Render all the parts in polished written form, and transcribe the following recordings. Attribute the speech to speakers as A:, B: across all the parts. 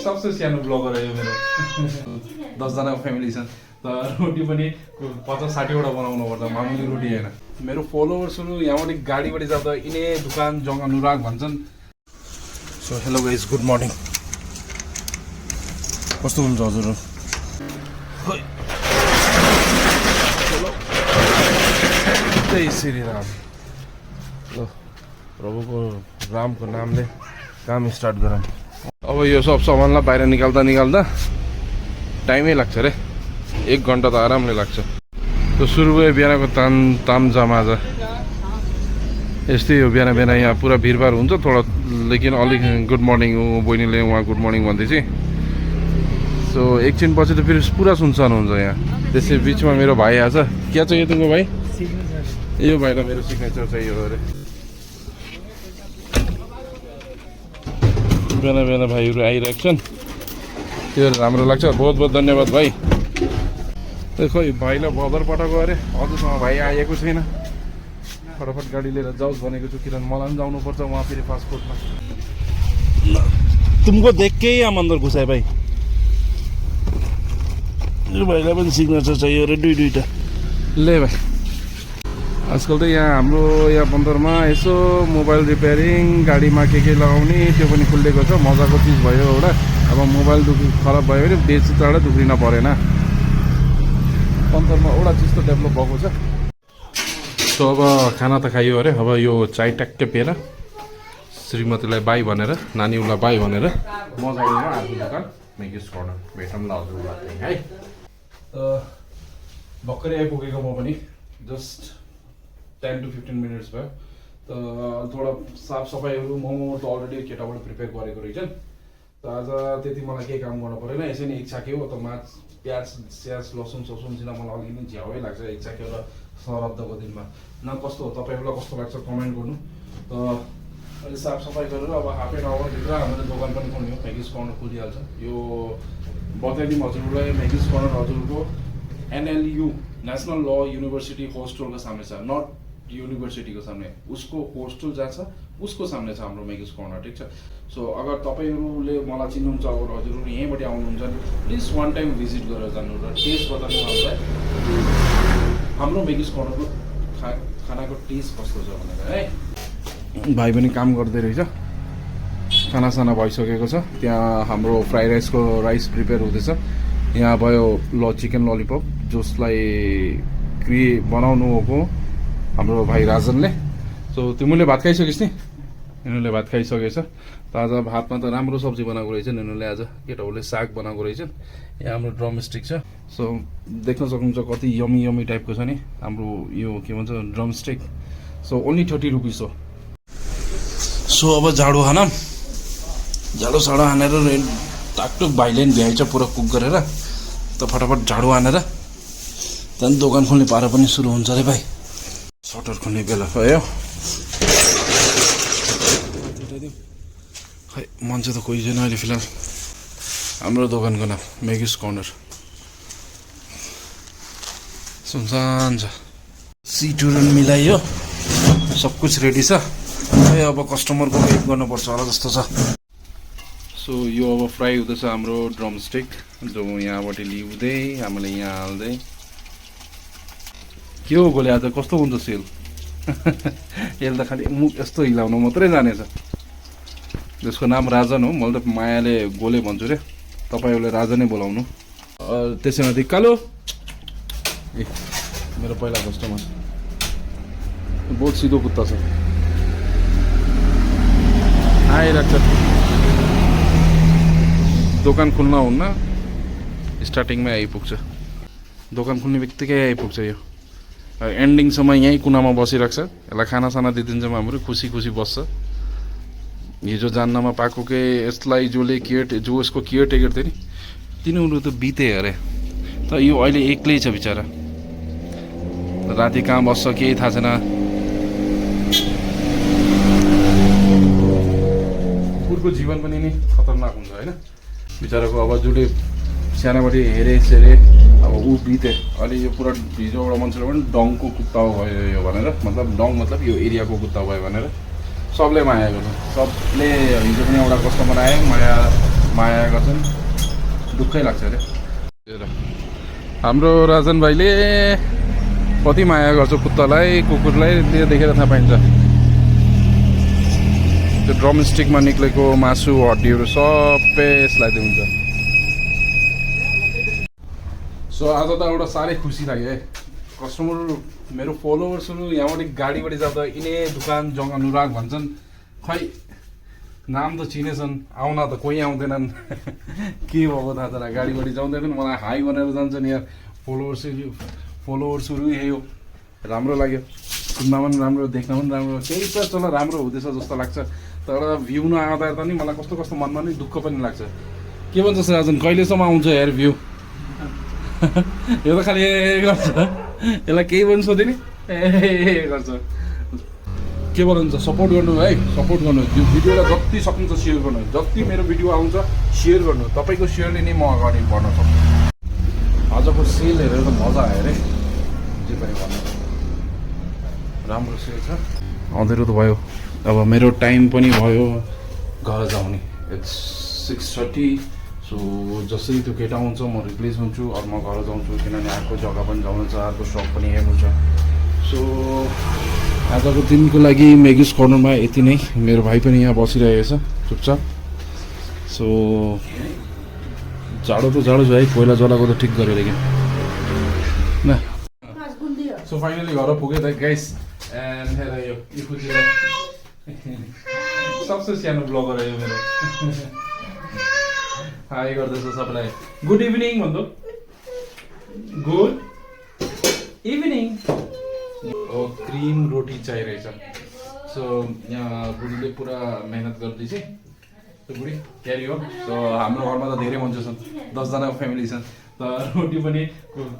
A: सबसे सानो ब्लगर हो यो मेरो 10 जनाको फ्यामिली छ त रोटी पनि 50-60 वटा बनाउनु पर्छ मामुली रोटी हैन मेरो फलोवर्सहरु यहाँबाट गाडीबाट जाँदा इने दुकान जङ अनुराग भन्छन् so hello guys good morning कस्तो हुनुहुन्छ हजुरहरु जय श्री राम ल प्रभुको रामको नामले काम स्टार्ट गरौँ अब यो सब सामानलाई बाहिर निकाल्दा टाइमै लाग्छ रे 1 घण्टा त आरामले लाग्छ तो सुरु भयो बिहानको तामझाम आज यस्तै हो बिहान यहाँ पुरा भिडभाड हुन्छ थोडा लेकिन अलिक गुड मर्निङ बहिनीले उहाँ गुड मर्निङ भन्दैछ सो एकछिन पछि त फेरि पुरा सुनसान हुन्छ यहाँ त्यसै बिचमा मेरो भाइ आछ क्या चाहियो तुमको भाइ यो भाइलाई मेरो सिग्नेचर चाहियो अरे बिहान भाइहरू आइरहेको छन् त्यो राम्रो लाग्छ बहुत बहुत धन्यवाद भाइ खोइ भाइलाई बजार पठाएको अरे अझसम्म भाइ आएको छैन फटाफट गाडी लिएर जाओस् भनेको छु किनभने मलाई पनि जानुपर्छ वहाँ फेरि पासपोर्टमा तुमको देख के ही हम अंदर घुसाए भाइ यो भाइलाई पनि सिग्नेचर चाहियो अरे दुईटा ले भाइ आजकल त यहाँ हाम्रो यहाँ बन्दरमा यसो मोबाइल रिपेयरिङ गाडीमा के लगाउने त्यो पनि खुलिएको छ मजाको चिज भयो एउटा अब मोबाइल खराब भयो भने बेची टाढा दुख्रिन परेन बन्दरमा एउटा चिज त डेभलप भएको छ सो अब खाना त खाइयो अरे अब यो चाय ट्याक्कै पिएर श्रीमतीलाई बाई भनेर नानीहरूलाई बाई भनेर म जाँदैन आज दोकान मेगिस कर्नर भेटौँ ल हजुरलाई है भर्खरै आइपुगेको म पनि जस्ट 10 to 15 मिनट्स भयो त थोडा साफसफाइहरू मोमो त अलरेडी केटाबाट प्रिपेयर गरेको रहेछन् त आज त्यति मलाई केही काम गर्नु परेन यसै नै इच्छा के हो त माछ प्याज स्याज लसुन सिना मलाई अलिकति झ्याउै लाग्छ इच्छा के र सरब्दको दिनमा न कस्तो हो तपाईँहरूलाई कस्तो लाग्छ कमेन्ट गर्नु त अहिले साफसफाइ गरेर अब हाफ एन आवरभित्र हामीले दोकान पनि खोल्ने हो मेगिस कर्नर खुलिहाल्छ यो बताइदिउँ हजुरलाई मेगिस कर्नर हजुरको NLU नेशनल ल युनिभर्सिटी होस्टलको सामने छ नट युनिभर्सिटीको सामने उसको होस्टल जहाँ छ उसको सामने छ हाम्रो मेगिस कर्नर ठिक छ सो अगर तपाईँहरूले मलाई चिन्नुहुन्छ अगर हजुरहरू यहीँबाट आउनुहुन्छ भने प्लिज वान टाइम भिजिट गरेर जानु र टेस्ट बताउनु हामीलाई हाम्रो मेगिस कर्नरको खानाको टेस्ट कस्तो छ भनेर है भाइ पनि काम गर्दै रहेछ खानासाना भइसकेको छ त्यहाँ हाम्रो फ्राइड राइसको राइस प्रिपेयर हुँदैछ यहाँ भयो चिकन ललिपप जसलाई बनाउनु हो हाम्रो भाइ राजनले सो तिमीले भात खाइसकिस् नि यिनीहरूले भात खाइसकेछ त आज भातमा त राम्रो सब्जी बनाएको रहेछन् यिनीहरूले आज केटाहरूले साग बनाएको रहेछन् यहाँ हाम्रो ड्रमस्टिक छ सो देख्न सक्नुहुन्छ कति यमी टाइपको छ नि हाम्रो यो के भन्छ ड्रमस्टिक सो ओन्ली 30 रुपिस हो सो अब झाडु साडु हानेर टाकटुक भाइले भ्याइछ पुरा कुक गरेर त फटाफट झाडु हानेर त्यहाँदेखि दोकान खोल्ने पारा पनि सुरु हुन्छ अरे भाइ सटर खोल्ने बेला भयो खै मान्छे त कोही छैन अहिले फिलहाल हाम्रो दोकानको नाम मेगिस कर्नर सुनसान छ सिटहरू मिलाइयो सब कुछ रेडी छ अब कस्टमरको वेट गर्नुपर्छ होला जस्तो छ सो यो अब फ्राई हुँदैछ हाम्रो ड्रमस्टिक जो यहाँबाट लिउँदै हामीले यहाँ हाल्दै के हो गोले आज कस्तो हुन्छ सेल यसले त खालि मुख यस्तो हिलाउनु मात्रै जानेछ जसको नाम राजन हो मैले त मायाले गोले भन्छु रे तपाईँहरूले राजा नै बोलाउनु त्यसैमा कालो ए मेरो पहिला कस्टमर बहुत सिधो कुत्ता छ आइरहेको छ दोकान खुल्न हुन्न स्टार्टिङमै आइपुग्छ दोकान खुल्ने बित्तिकै आइपुग्छ यो एन्डिङसम्म यहीँ कुनामा बसिरहेको छ यसलाई खानासाना दिइदिन्छौँ हाम्रो खुसी बस्छ हिजो जान्नमा पाएको के यसलाई जो यसको केयर टेकर थियो नि तिनीहरू त बिते अरे त यो अहिले एक्लै छ बिचरा राति कहाँ बस्छ केही थाहा छैन कुकुरको जीवन पनि नि खतरनाक हुन्छ होइन बिचराको अब जसले सानोबडी हेरे अब ऊ बिते अहिले यो पुरा हिजो एउटा मान्छेले पनि डङको कुत्ता भयो यो भनेर मतलब यो एरियाको कुत्ता भयो भनेर सबले माया गर्नु सबले हिजो पनि एउटा कस्टमर आयो माया गर्छन् दुःखै लाग्छ अरे हाम्रो राजन भाइले कति माया गर्छ कुत्तालाई कुकुरलाई त्यो देखेर थाहा पाइन्छ त्यो ड्रमस्टिकमा निक्लेको मासु हड्डीहरू सबै यसलाई दिन्छ सो आज त एउटा साह्रै खुसी लाग्यो है कस्टमर मेरो फलोवर्सहरू यहाँबाट गाडीबाट जाँदा यिनै दुकान जङ अनुराग भन्छन् खै नाम त चिनेछन् आउन त कोही आउँदैनन् के भएको थाहा छैन गाडीबाट जाउँदैनन् मलाई हाई भनेर जान्छन् यार फलोवर्सहरू यही हो राम्रो लाग्यो सुन्नमा पनि राम्रो देख्न पनि राम्रो केही त चल राम्रो हुँदैछ जस्तो लाग्छ तर भ्यू नआउँदा त नि मलाई कस्तो कस्तो मनमा नि दुःख पनि लाग्छ के भन्छस् राजन कहिलेसम्म आउँछ यार भ्यू यो त खालि गर्छ यसलाई केही पनि सोधेँ नि गर्छ के भन्नुहुन्छ सपोर्ट गर्नु है सपोर्ट गर्नु यो भिडियोलाई जति सक्नुहुन्छ सेयर गर्नु जति मेरो भिडियो आउँछ सेयर गर्नु तपाईँको सेयरले नै म अगाडि बढ्न सक्छु आजको सेल हेरेर त मजा आयो अरे जे पनि भन्नु राम्रो सेल छ अँधेरो त भयो अब मेरो टाइम पनि भयो घर जाउने इट्स 6:30 सो जसरी त्यो केटा आउँछ म रिप्लेस हुन्छु अरू म घर जान्छु किनभने अर्को जग्गा पनि जानु छ अर्को सप पनि हेर्नु छ सो आजको दिनको लागि मेगिस कर्नरमा यति नै मेरो भाइ पनि यहाँ बसिरहेको छ चुपचाप सो जाडो त जाडो छ है कोइला जलाएको त ठिक गरेर कि न सो फाइनली घर पुगेँ त गाइस एन्ड हेर यो खुसीलाई सबसे सानो ब्लगर हो यो मेरो हाई गर्दैछ सबैलाई गुड इभिनिङ भन्नु गुड इभिनिङ ओ क्रिम रोटी चाहिरहेछ सो यहाँ बुढीले पुरा मेहनत गर्दैछ बुढी क्यारी हो सो हाम्रो घरमा त धेरै मान्छे छन् 10जनाको फ्यामिली छन् त रोटी पनि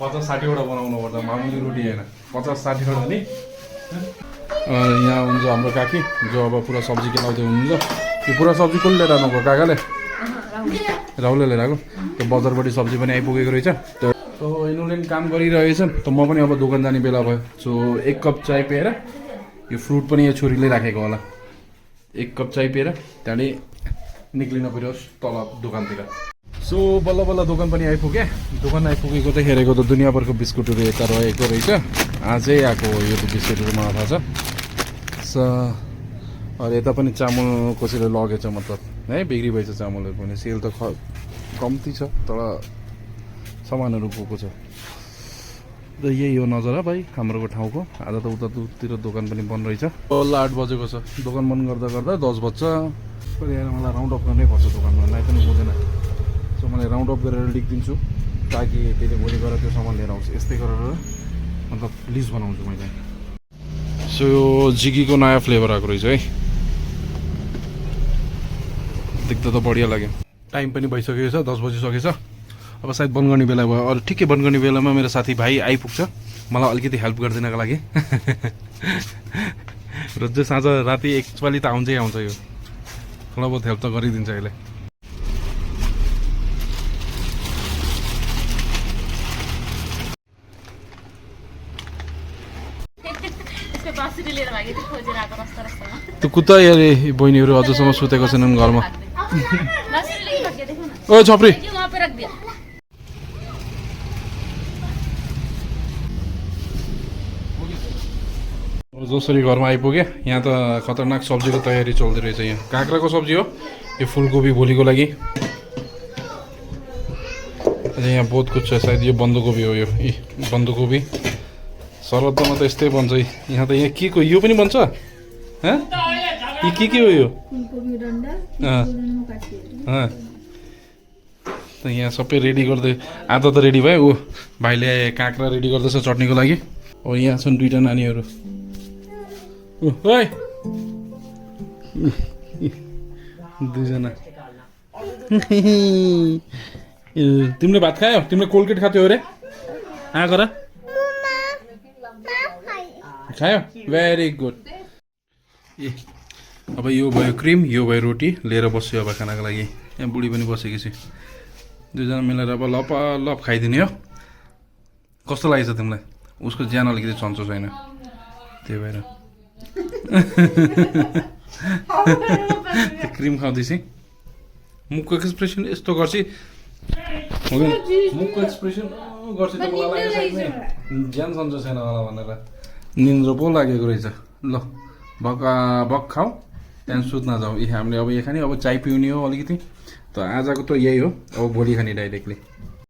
A: 50-60वटा बनाउनु पर्छ मामुली रोटी होइन 50-60वटा नि यहाँ हुन्छ हाम्रो काकी जो अब पुरा सब्जी केलाउँदै हुनुहुन्छ यो पुरा सब्जी कसले लिएर आउनुभयो काकाले राहुलले लिएर आएको त्यो बजारबाट सब्जी पनि आइपुगेको रहेछ सो यिनीहरूले पनि काम गरिरहेछन् त म पनि अब दोकान जाने बेला भयो सो 1 कप चाय पिएर यो फ्रुट पनि यो छोरीले राखेको होला 1 कप चाय पिएर त्यहाँदेखि निक्लिन पऱ्यो तल दोकानतिर सो बल्ल बल्ल दोकान पनि आइपुगेँ दोकान आइपुगेको चाहिँ हेरेको त दुनियाँभरको बिस्कुटहरू यता रहेको रहेछ आजै आएको हो यो बिस्कुटहरू मलाई थाहा छ सो अरू यता पनि चामल कसैले लगेछ मतलब है बिक्री भएछ चामलहरू पनि सेल त कम्ती छ तर सामानहरू गएको छ र यही हो नजर भाइ हाम्रो ठाउँको आज त उतातिर दोकान पनि बन्द रहेछ बल्ल 8 बजेको छ दोकान बन्द गर्दा गर्दा 10 बज्छ यहाँ मलाई राउन्ड अफ गर्नै पर्छ दोकानमा नाइ पनि हुँदैन सो मलाई राउन्ड अफ गरेर लेखिदिन्छु ताकि त्यसले भोलि गएर त्यो सामान लिएर आउँछ यस्तै गरेर मतलब लिस्ट बनाउँछु मैले सो यो जिगीको नयाँ फ्लेभर आएको रहेछ है देख्दा त बढिया लाग्यो टाइम पनि भइसकेको छ 10 बजिसकेछ अब सायद बन्द गर्ने बेला भयो अरू ठिकै बन्द गर्ने बेलामा मेरो साथी भाइ आइपुग्छ मलाई अलिकति हेल्प गरिदिनको लागि र जो साँझ राति एकचोटि त आउँछै आउँछ यो थोडा बहुत हेल्प त गरिदिन्छ यसले त्यो कुत्ता यारे बहिनीहरू अझसम्म सुतेको छैनन् घरमा ओ छप्री जसरी घरमा आइपुगेँ यहाँ त खतरनाक सब्जीको तयारी चल्दै रहेछ यहाँ काँक्राको सब्जी हो यो फुलकोपी भोलिको लागि यहाँ बहुत कुछ छ सायद यो बन्दकोपी हो यो बन्दकोपी सरदमा त यस्तै बन्छ यहाँ त यहाँ के को यो पनि बन्छ यो के हो यो त यहाँ सबै रेडी गर्दै आधा त रेडी भयो ऊ भाइले काँक्रा रेडी गर्दैछ चटनीको लागि अब यहाँ छन् दुईटा नानीहरू दुईजना तिमीले भात खायौ तिमीले कोलगेट खाथ्यौ अरे आएको र खायो भेरी गुड ए अब यो भयो क्रिम यो भयो रोटी लिएर बस्यो अब खानाको लागि यहाँ बुढी पनि बसेकी छ दुईजना मिलेर अब लप खाइदिने हो कस्तो लागेछ तिमीलाई उसको ज्यान अलिकति सन्चो छैन त्यही भएर क्रिम खाउँदैछ मुखको एक्सप्रेसन यस्तो गर्छ मुखको एक्सप्रेसन गर्छ त मलाई लाग्यो सायद ज्यान सन्चो छैन होला भनेर निन्द्रो पो लागेको रहेछ ल भक खाऊ त्यहाँदेखि सुत्न जाऊ हामीले अब यहाँ खाने अब चाय पिउने हो अलिकति त आजको त यही हो अब भोलि खाने डाइरेक्टली